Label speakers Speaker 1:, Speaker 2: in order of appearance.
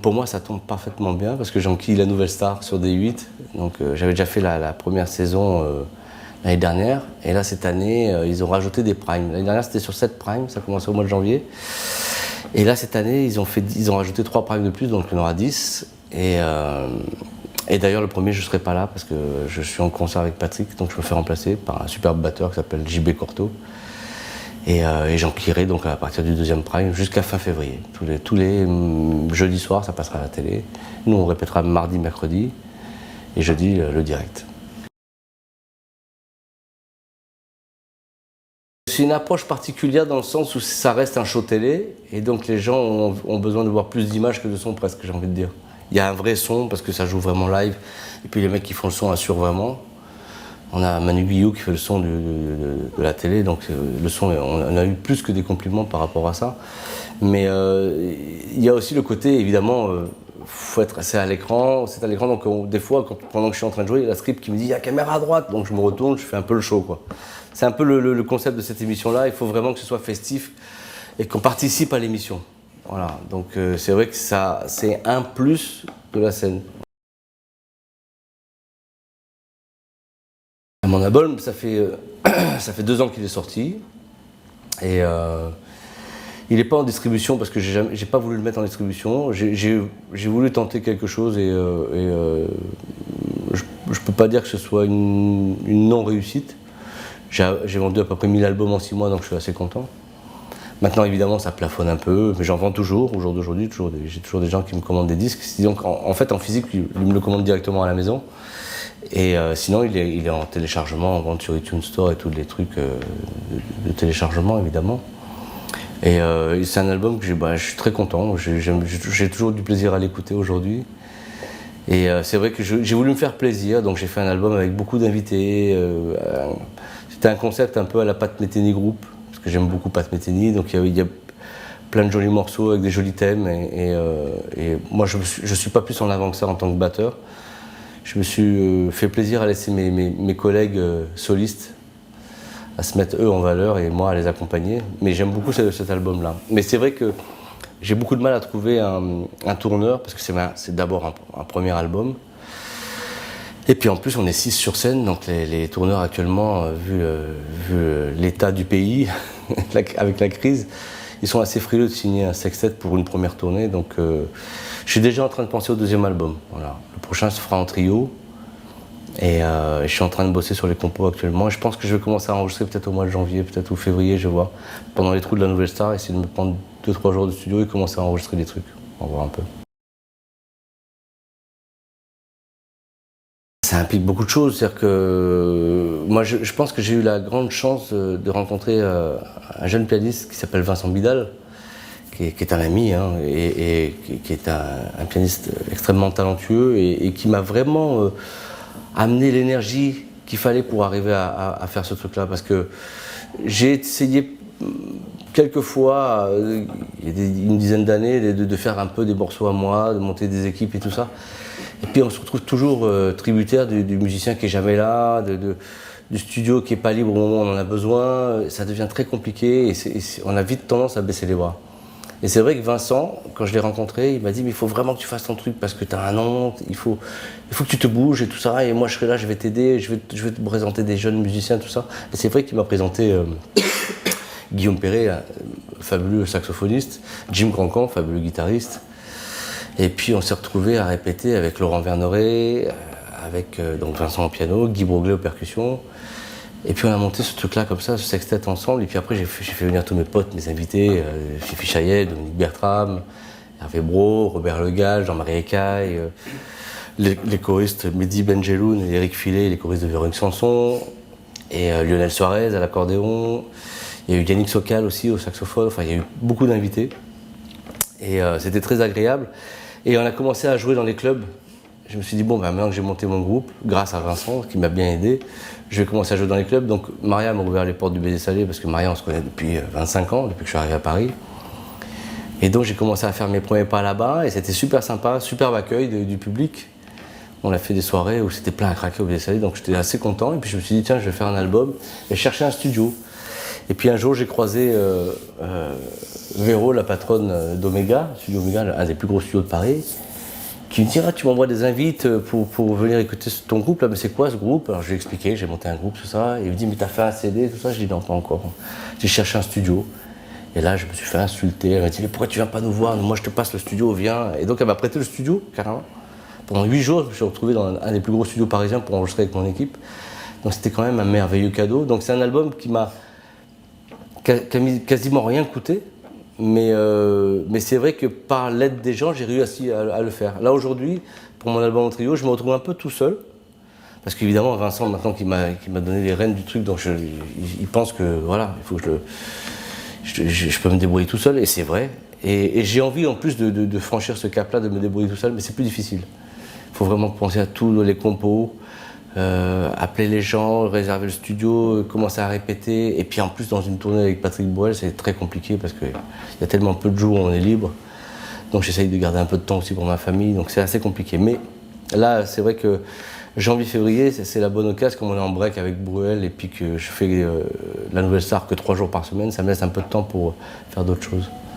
Speaker 1: Pour moi, ça tombe parfaitement bien parce que j'enquille la nouvelle star sur D8. Donc, j'avais déjà fait la première saison l'année dernière. Et là, cette année, ils ont rajouté des primes. L'année dernière, c'était sur 7 primes, ça commençait au mois de janvier. Et là, cette année, ils ont rajouté 3 primes de plus, donc il y en aura 10. Et d'ailleurs, le premier, je ne serai pas là parce que je suis en concert avec Patrick, donc je me fais remplacer par un superbe batteur qui s'appelle JB Corto. Et j'enquillerai donc à partir du deuxième prime jusqu'à fin février. Tous les jeudis soirs, ça passera à la télé. Nous, on répétera mardi, mercredi et jeudi, le direct. C'est une approche particulière dans le sens où ça reste un show télé et donc les gens ont besoin de voir plus d'images que de son presque, j'ai envie de dire. Il y a un vrai son parce que ça joue vraiment live et puis les mecs qui font le son assurent vraiment. On a Manu Guillou qui fait le son de la télé, donc le son, on a eu plus que des compliments par rapport à ça. Mais il y a aussi le côté, évidemment, faut être assez à l'écran. C'est à l'écran, donc des fois, pendant que je suis en train de jouer, il y a la script qui me dit il y a caméra à droite, donc je me retourne, je fais un peu le show, quoi. C'est un peu le concept de cette émission-là. Il faut vraiment que ce soit festif et qu'on participe à l'émission. Voilà. Donc c'est vrai que ça, c'est un plus de la scène. Mon album, ça fait 2 ans qu'il est sorti et il n'est pas en distribution parce que j'ai pas voulu le mettre en distribution. J'ai voulu tenter quelque chose et je peux pas dire que ce soit une non-réussite. J'ai vendu à peu près 1000 albums en 6 mois, donc je suis assez content. Maintenant, évidemment, ça plafonne un peu, mais j'en vends toujours. Au jour d'aujourd'hui, j'ai toujours des gens qui me commandent des disques. Donc, en fait, en physique, ils me le commandent directement à la maison. Et sinon, il est en téléchargement, en vente sur iTunes Store et tous les trucs de téléchargement, évidemment. Et c'est un album que je suis très content. J'ai toujours du plaisir à l'écouter aujourd'hui. Et c'est vrai que j'ai voulu me faire plaisir, donc j'ai fait un album avec beaucoup d'invités. C'était un concept un peu à la Pat Metheny Group, parce que j'aime beaucoup Pat Metheny. Donc il y a plein de jolis morceaux avec des jolis thèmes. Et moi, je suis pas plus en avant que ça en tant que batteur. Je me suis fait plaisir à laisser mes collègues solistes à se mettre eux en valeur et moi à les accompagner. Mais j'aime beaucoup cet album-là. Mais c'est vrai que j'ai beaucoup de mal à trouver un tourneur parce que c'est d'abord un premier album. Et puis en plus on est 6 sur scène, donc les tourneurs actuellement, vu l'état du pays, avec la crise, ils sont assez frileux de signer un sextet pour une première tournée. Donc je suis déjà en train de penser au deuxième album. Voilà. Le prochain se fera en trio. Et je suis en train de bosser sur les compos actuellement. Et je pense que je vais commencer à enregistrer peut-être au mois de janvier, peut-être au février, je vois. Pendant les trous de la Nouvelle Star, essayer de me prendre 2-3 jours de studio et commencer à enregistrer des trucs. On va voir un peu. Ça implique beaucoup de choses. C'est-à-dire que moi, je pense que j'ai eu la grande chance de rencontrer un jeune pianiste qui s'appelle Vincent Bidal, qui est un ami, hein, et qui est un pianiste extrêmement talentueux et qui m'a vraiment amené l'énergie qu'il fallait pour arriver à faire ce truc-là. Parce que j'ai essayé quelques fois, il y a une dizaine d'années, de faire un peu des morceaux à moi, de monter des équipes et tout ça. Et puis on se retrouve toujours tributaire du musicien qui est jamais là, du studio qui est pas libre au moment où on en a besoin. Ça devient très compliqué et on a vite tendance à baisser les bras. Et c'est vrai que Vincent, quand je l'ai rencontré, il m'a dit mais il faut vraiment que tu fasses ton truc parce que tu as un nom, il faut que tu te bouges et tout ça. Et moi je serai là, je vais t'aider, je vais te présenter des jeunes musiciens, tout ça. Et c'est vrai qu'il m'a présenté Guillaume Perret, fabuleux saxophoniste, Jim Cancan, fabuleux guitariste. Et puis on s'est retrouvés à répéter avec Laurent Verneret, avec donc Vincent au piano, Guy Broglet aux percussions. Et puis on a monté ce truc-là comme ça, ce sextet ensemble. Et puis après j'ai fait venir tous mes potes, mes invités, Fifi Chaillet, Dominique Bertram, Hervé Brault, Robert Legal, Jean-Marie Écaille, les choristes Mehdi Benjeloun et Eric Filet, les choristes de Véronique Sanson, et Lionel Suarez à l'accordéon. Il y a eu Yannick Sokal aussi au saxophone. Enfin il y a eu beaucoup d'invités. Et c'était très agréable. Et on a commencé à jouer dans les clubs. Je me suis dit, bon, maintenant que j'ai monté mon groupe, grâce à Vincent, qui m'a bien aidé, je vais commencer à jouer dans les clubs. Donc Maria m'a ouvert les portes du Baiser Salé, parce que Maria, on se connaît depuis 25 ans, depuis que je suis arrivé à Paris. Et donc j'ai commencé à faire mes premiers pas là-bas, et c'était super sympa, superbe accueil du public. On a fait des soirées où c'était plein à craquer au Baiser Salé, donc j'étais assez content. Et puis je me suis dit, tiens, je vais faire un album, et chercher un studio. Et puis un jour, j'ai croisé Véro, la patronne d'Omega, Studio Omega, un des plus gros studios de Paris, qui me dit ah, tu m'envoies des invites pour venir écouter ton groupe là, mais c'est quoi ce groupe? Alors je lui ai expliqué, j'ai monté un groupe, tout ça. Et il me dit mais t'as fait un CD, tout ça? Je dis non, pas encore. J'ai cherché un studio. Et là, je me suis fait insulter. Elle m'a dit mais pourquoi tu viens pas nous voir? Moi je te passe le studio, viens. Et donc elle m'a prêté le studio, carrément. Pendant 8 jours, je me suis retrouvé dans un des plus gros studios parisiens pour enregistrer avec mon équipe. Donc c'était quand même un merveilleux cadeau. Donc c'est un album qui m'a quasiment rien coûté. Mais c'est vrai que par l'aide des gens, j'ai réussi à le faire. Là aujourd'hui, pour mon album en trio, je me retrouve un peu tout seul. Parce qu'évidemment, Vincent, maintenant qui m'a donné les rênes du truc, donc il pense que voilà, il faut que je peux me débrouiller tout seul, et c'est vrai. Et j'ai envie en plus de franchir ce cap-là, de me débrouiller tout seul, mais c'est plus difficile. Il faut vraiment penser à tous les compos, appeler les gens, réserver le studio, commencer à répéter. Et puis en plus, dans une tournée avec Patrick Bruel, c'est très compliqué parce qu'il y a tellement peu de jours où on est libre. Donc j'essaye de garder un peu de temps aussi pour ma famille, donc c'est assez compliqué. Mais là, c'est vrai que janvier-février, c'est la bonne occasion, comme on est en break avec Bruel et puis que je fais la Nouvelle Star que 3 jours par semaine, ça me laisse un peu de temps pour faire d'autres choses.